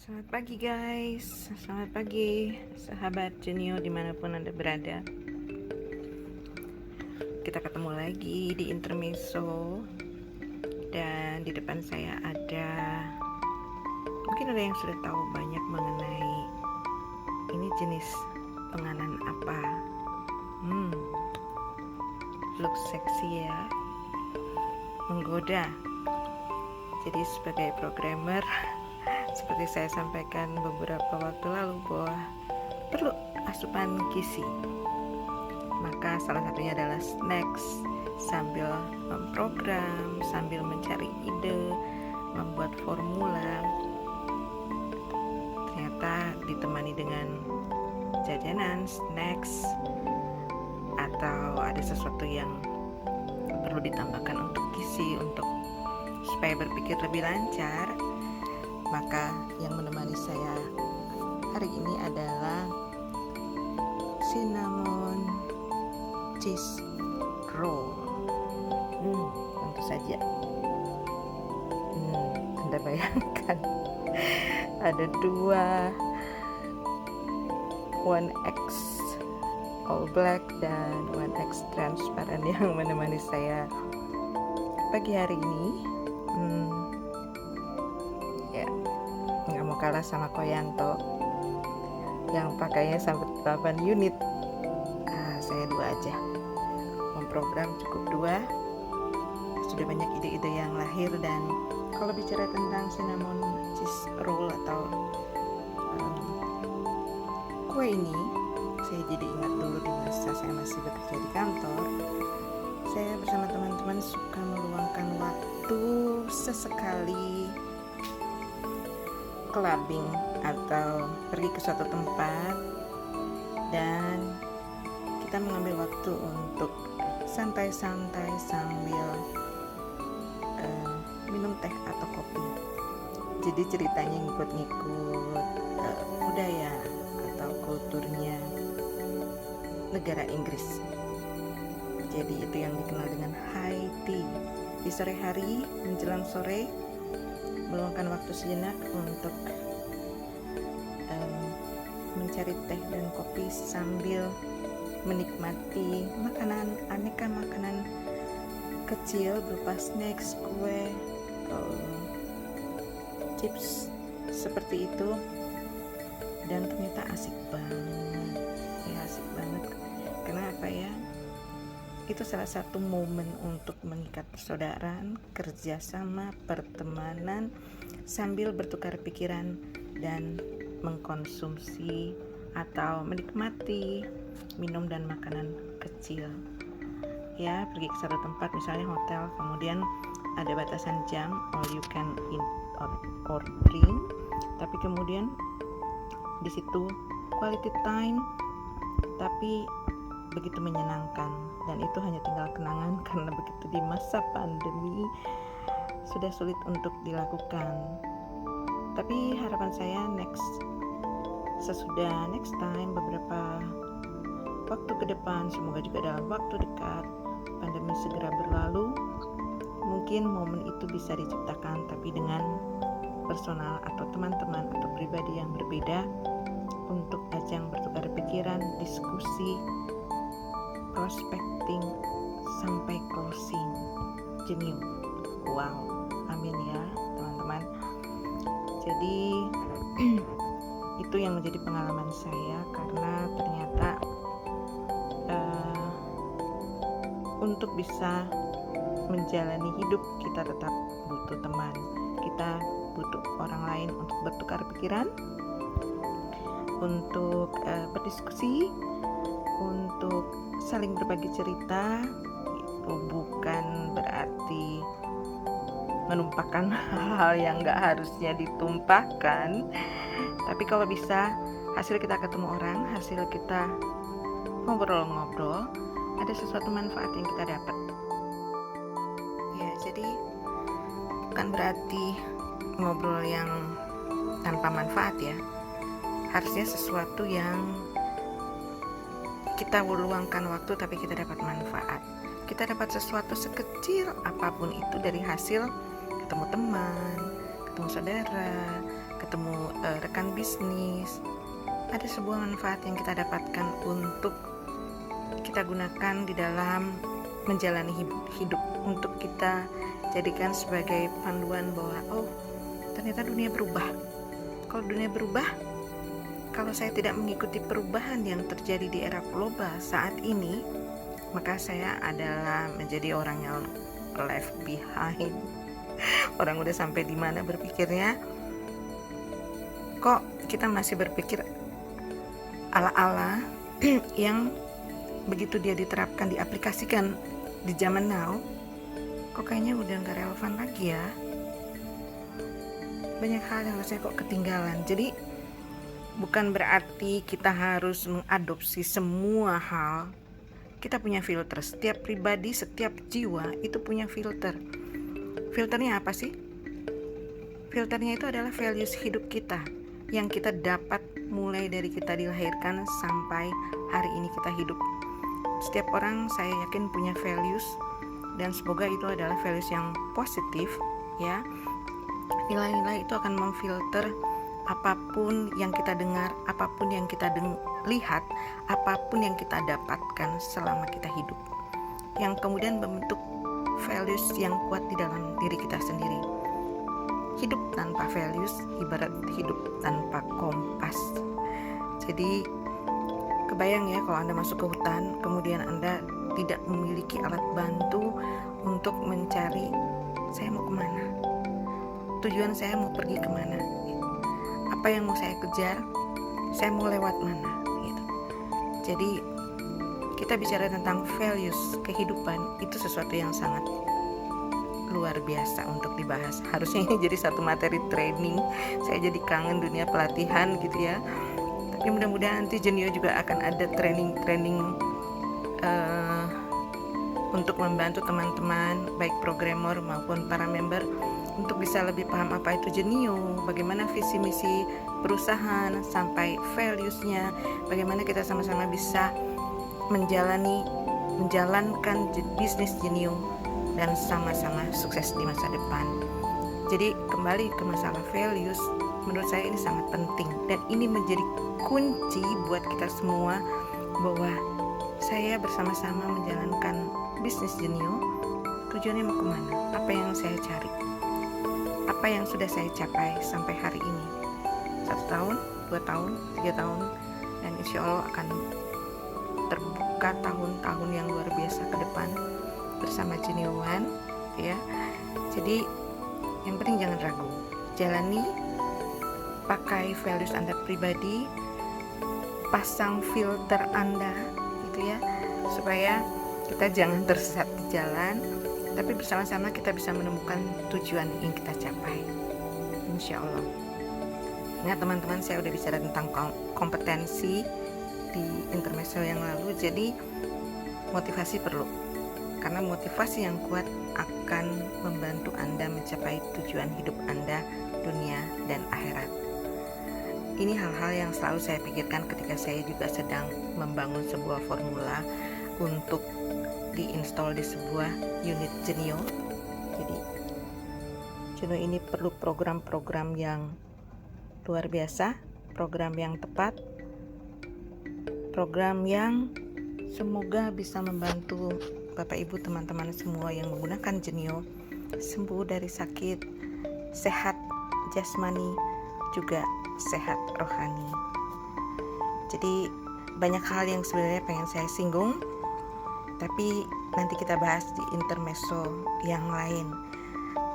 Selamat pagi guys, selamat pagi sahabat Junio dimanapun Anda berada. Kita ketemu lagi di intermezzo. Dan di depan saya mungkin ada yang sudah tahu banyak mengenai ini jenis penganan apa. Look seksi ya, menggoda. Jadi sebagai programmer seperti saya sampaikan beberapa waktu lalu bahwa perlu asupan gizi. Maka salah satunya adalah snacks sambil memprogram, sambil mencari ide, membuat formula. Ternyata ditemani dengan jajanan, snacks, atau ada sesuatu yang perlu ditambahkan untuk gizi, untuk supaya berpikir lebih lancar. Maka yang menemani saya hari ini adalah cinnamon cheese roll. Tentu saja Anda bayangkan ada dua, 1X all black dan 1X transparent yang menemani saya pagi hari ini. Ya, nggak mau kalah sama Koyanto yang pakainya sampai 8 unit. Saya 2 aja, memprogram cukup 2. Sudah banyak ide-ide yang lahir. Dan kalau bicara tentang cinnamon cheese roll atau kue ini, saya jadi ingat dulu di masa saya masih bekerja di kantor. Saya bersama teman-teman suka meluangkan waktu sesekali clubbing atau pergi ke suatu tempat dan kita mengambil waktu untuk santai-santai sambil minum teh atau kopi. Jadi ceritanya ngikut-ngikut budaya atau kulturnya negara Inggris. Jadi itu yang dikenal dengan high tea. Di sore hari menjelang sore meluangkan waktu sejenak untuk mencari teh dan kopi sambil menikmati aneka makanan kecil berupa snacks, kue, chips seperti itu. Dan ternyata asik banget. Kenapa ya? Itu salah satu momen untuk mengikat persaudaraan, kerjasama, pertemanan, sambil bertukar pikiran dan mengkonsumsi atau menikmati minum dan makanan kecil. Ya, pergi ke satu tempat, misalnya hotel, kemudian ada batasan jam, all you can eat or drink, tapi kemudian di situ quality time, tapi begitu menyenangkan. Dan itu hanya tinggal kenangan karena begitu di masa pandemi sudah sulit untuk dilakukan. Tapi harapan saya sesudah next time, beberapa waktu ke depan, semoga juga dalam waktu dekat pandemi segera berlalu, mungkin momen itu bisa diciptakan tapi dengan personal atau teman-teman atau pribadi yang berbeda, untuk ajang bertukar pikiran, diskusi, prospecting sampai closing. Jenuh. Wow, amin ya teman-teman. Jadi itu yang menjadi pengalaman saya, karena ternyata untuk bisa menjalani hidup kita tetap butuh teman, kita butuh orang lain untuk bertukar pikiran, untuk berdiskusi, untuk saling berbagi cerita. Itu bukan berarti menumpahkan hal yang gak harusnya ditumpahkan, tapi kalau bisa hasil kita ketemu orang, hasil kita ngobrol-ngobrol, ada sesuatu manfaat yang kita dapat. Ya, jadi bukan berarti ngobrol yang tanpa manfaat ya. Harusnya sesuatu yang kita luangkan waktu tapi kita dapat manfaat. Kita dapat sesuatu sekecil apapun itu dari hasil ketemu teman, ketemu saudara, ketemu berbisnis, ada sebuah manfaat yang kita dapatkan untuk kita gunakan di dalam menjalani hidup, untuk kita jadikan sebagai panduan bahwa oh, ternyata dunia berubah. Kalau dunia berubah, kalau saya tidak mengikuti perubahan yang terjadi di era global saat ini, maka saya adalah menjadi orang yang left behind. Orang udah sampai di mana berpikirnya, kok kita masih berpikir ala-ala yang begitu dia diterapkan, diaplikasikan di zaman now, kok kayaknya udah gak relevan lagi ya. Banyak hal yang rasanya kok ketinggalan. Jadi bukan berarti kita harus mengadopsi semua hal. Kita punya filter. Setiap pribadi, setiap jiwa itu punya filter. Filternya apa sih? Filternya itu adalah values hidup kita yang kita dapat mulai dari kita dilahirkan sampai hari ini kita hidup. Setiap orang saya yakin punya values, dan semoga itu adalah values yang positif ya. Nilai-nilai itu akan memfilter apapun yang kita dengar, apapun yang kita lihat, apapun yang kita dapatkan selama kita hidup, yang kemudian membentuk values yang kuat di dalam diri kita sendiri. Hidup tanpa values ibarat hidup tanpa kompas. Jadi kebayang ya kalau Anda masuk ke hutan, kemudian Anda tidak memiliki alat bantu untuk mencari saya mau kemana, tujuan saya mau pergi kemana, apa yang mau saya kejar, saya mau lewat mana gitu. Jadi kita bicara tentang values kehidupan, itu sesuatu yang sangat luar biasa untuk dibahas. Harusnya ini jadi satu materi training. Saya jadi kangen dunia pelatihan gitu ya. Tapi mudah-mudahan nanti Jenio juga akan ada training untuk membantu teman-teman baik programmer maupun para member untuk bisa lebih paham apa itu Jenio, bagaimana visi misi perusahaan sampai values-nya, bagaimana kita sama-sama bisa menjalankan bisnis Jenio dan sama-sama sukses di masa depan. Jadi kembali ke masalah values, menurut saya ini sangat penting dan ini menjadi kunci buat kita semua bahwa saya bersama-sama menjalankan bisnis Jenio, tujuannya mau kemana, apa yang saya cari, apa yang sudah saya capai sampai hari ini, 1 tahun, 2 tahun, 3 tahun, dan insya Allah akan terbuka tahun-tahun yang luar biasa ke depan bersama Jenio One ya. Jadi yang penting jangan ragu, jalani, pakai values Anda pribadi, pasang filter Anda gitu ya, supaya kita jangan tersesat di jalan, tapi bersama-sama kita bisa menemukan tujuan yang kita capai, insya Allah. Ingat teman-teman, saya udah bicara tentang kompetensi di intermezzo yang lalu. Jadi motivasi perlu, karena motivasi yang kuat akan membantu Anda mencapai tujuan hidup Anda, dunia dan akhirat. Ini hal-hal yang selalu saya pikirkan ketika saya juga sedang membangun sebuah formula untuk diinstal di sebuah unit Jenio. Jadi Jenio ini perlu program-program yang luar biasa, program yang tepat, program yang semoga bisa membantu Bapak Ibu teman-teman semua yang menggunakan Jenio sembuh dari sakit, sehat jasmani, juga sehat rohani. Jadi banyak hal yang sebenarnya pengen saya singgung, tapi nanti kita bahas di intermezzo yang lain.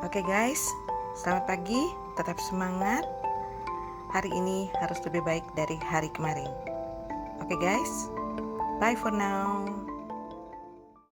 Oke guys, selamat pagi, tetap semangat. Hari ini harus lebih baik dari hari kemarin. Oke guys, bye for now.